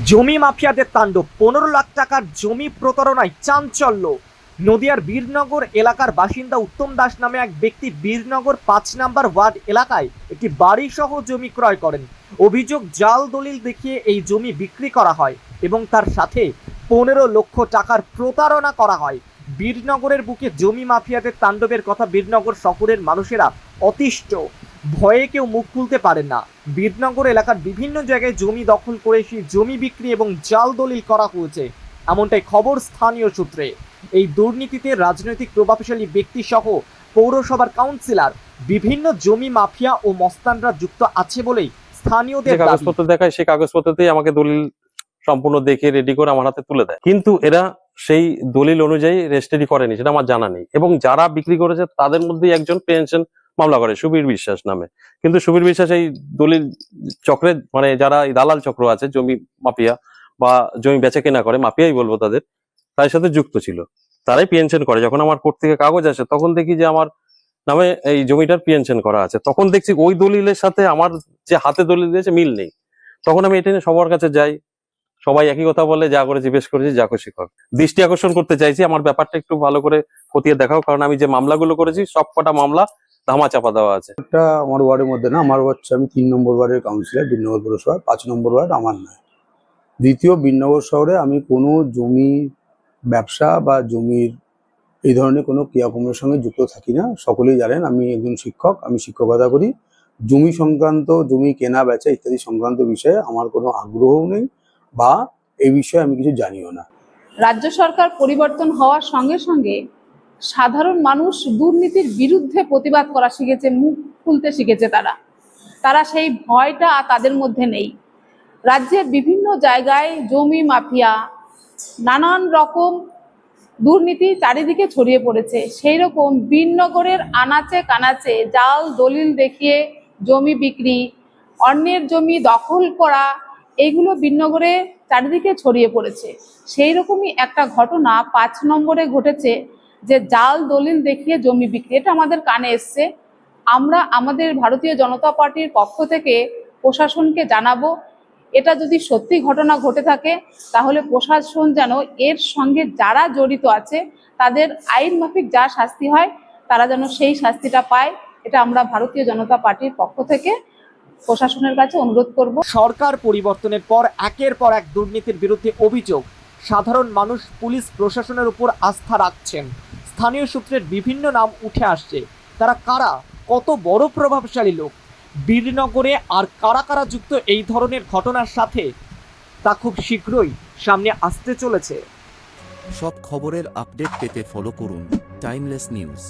জমি মাফিয়াদের তাণ্ডব, 15 লাখ টাকার জমি প্রতারণায় চাঞ্চল্য। নদিয়ার বীরনগর এলাকার বাসিন্দা উত্তম দাস নামে এক ব্যক্তি বীরনগর 5 নম্বর ওয়ার্ড এলাকায় একটি বাড়ি সহ জমি ক্রয় করেন। অভিযোগ, জাল দলিল দেখিয়ে এই জমি বিক্রি করা হয় এবং তার সাথে 15 লক্ষ টাকার প্রতারণা করা হয়। বীরনগরের বুকে জমি মাফিয়াদের তাণ্ডবের কথা বীরনগর শহরের মানুষেরা অতিষ্ঠ, ভয়ে কেউ মুখ খুলতে পারেন না। বীরনগর এলাকার বিভিন্ন জায়গায় জমি দখল করে সেই জমি বিক্রি এবং জাল দলিল করা হয়েছে, এমনটাই খবর স্থানীয় সূত্রে। এই দুর্নীতিতে রাজনৈতিক প্রভাবশালী ব্যক্তি সহ পৌরসভার কাউন্সিলর, বিভিন্ন জমি মাফিয়া ও মস্তানরা যুক্ত আছে বলেই স্থানীয়দের দাবি। কাগজপত্র দেখায়, সেই কাগজপত্রতেই আমাকে দলিল সম্পূর্ণ দেখে রেডি করে আমার হাতে তুলে দেয়, কিন্তু এরা সেই দলিল অনুযায়ী রেজিস্ট্রি করেনি, সেটা আমার জানা নেই। এবং যারা বিক্রি করেছে তাদের মধ্যে একজন পেনশন মামলা করে সুবীর বিশ্বাস নামে, কিন্তু সুবীর বিশ্বাস এই দলিল চক্রে, মানে যারা এই দালাল চক্র আছে, জমি মাফিয়া বা জমি বেচা কেনা করে, মাফিয়াই বলবো তাদের, তাদের সাথে যুক্ত ছিল। তারাই পেনশন করে। যখন আমার কোর্ট থেকে কাগজ আসে তখন দেখি যে আমার নামে এই জমিটার পেনশন করা আছে, তখন দেখছি ওই দলিলের সাথে আমার যে হাতে দলিল দিয়েছে মিল নেই। তখন আমি এটা নিয়ে সবার কাছে যাই, সবাই একই কথা বলে, যা করেছি বেশ করেছি, যা খুশি কর। দৃষ্টি আকর্ষণ করতে চাইছি আমার ব্যাপারটা একটু ভালো করে খতিয়ে দেখাও, কারণ আমি যে মামলাগুলো করেছি সব কটা মামলা ধামা চাপা দেওয়া আছে। এটা আমার ওয়ার্ডের মধ্যে না, আমার হচ্ছে আমি 3 নম্বর ওয়ার্ডের কাউন্সিলর বীরনগর পৌরসভার। 5 নম্বর ওয়ার্ড আমার নয়। দ্বিতীয়, বীরনগর শহরে আমি কোনো জমি ব্যবসা বা জমির এই ধরনের কোনো ক্রিয়াকর্মের সঙ্গে যুক্ত থাকি না। সকলেই জানেন আমি একজন শিক্ষক, আমি শিক্ষকতা করি। জমি সংক্রান্ত, জমি কেনা বেচা ইত্যাদি সংক্রান্ত বিষয়ে আমার কোনো আগ্রহও নেই বা এই বিষয়ে আমি কিছু জানিও না। রাজ্য সরকার পরিবর্তন হওয়ার সঙ্গে সঙ্গে সাধারণ মানুষ দুর্নীতির বিরুদ্ধে প্রতিবাদ করা শিখেছে, মুখ খুলতে শিখেছে। তারা সেই ভয়টা তাদের মধ্যে নেই। রাজ্যের বিভিন্ন জায়গায় জমি মাফিয়া, নানান রকম দুর্নীতি চারিদিকে ছড়িয়ে পড়েছে। সেই রকম বীরনগরের আনাচে কানাচে জাল দলিল দেখিয়ে জমি বিক্রি, অন্যের জমি দখল করা, এইগুলো বীরনগরে চারিদিকে ছড়িয়ে পড়েছে। সেই রকমই একটা ঘটনা 5 নম্বরে ঘটেছে, যে জাল দলিল দেখিয়ে জমি বিক্রি। এটা আমাদের কানে এসছে। আমরা আমাদের ভারতীয় জনতা পার্টির পক্ষ থেকে প্রশাসনকে জানাবো, এটা যদি সত্যি ঘটনা ঘটে থাকে তাহলে প্রশাসন যেন এর সঙ্গে যারা জড়িত আছে তাদের আইন মাফিক যা শাস্তি হয় তারা যেন সেই শাস্তিটা পায়। এটা আমরা ভারতীয় জনতা পার্টির পক্ষ থেকে প্রশাসনের কাছে অনুরোধ করব। সরকার পরিবর্তনের পর একের পর এক দুর্নীতির বিরুদ্ধে অভিযোগ, সাধারণ মানুষ পুলিশ প্রশাসনের উপর আস্থা রাখছেন। স্থানীয় সূত্রের বিভিন্ন নাম উঠে আসছে। তারা কারা, কত বড় প্রভাবশালী লোক, বীরনগরে আর কারা কারা যুক্ত এই ধরনের ঘটনার সাথে, তা খুব শীঘ্রই সামনে আসতে চলেছে। সব খবরের আপডেট পেতে ফলো করুন টাইমলেস নিউজ।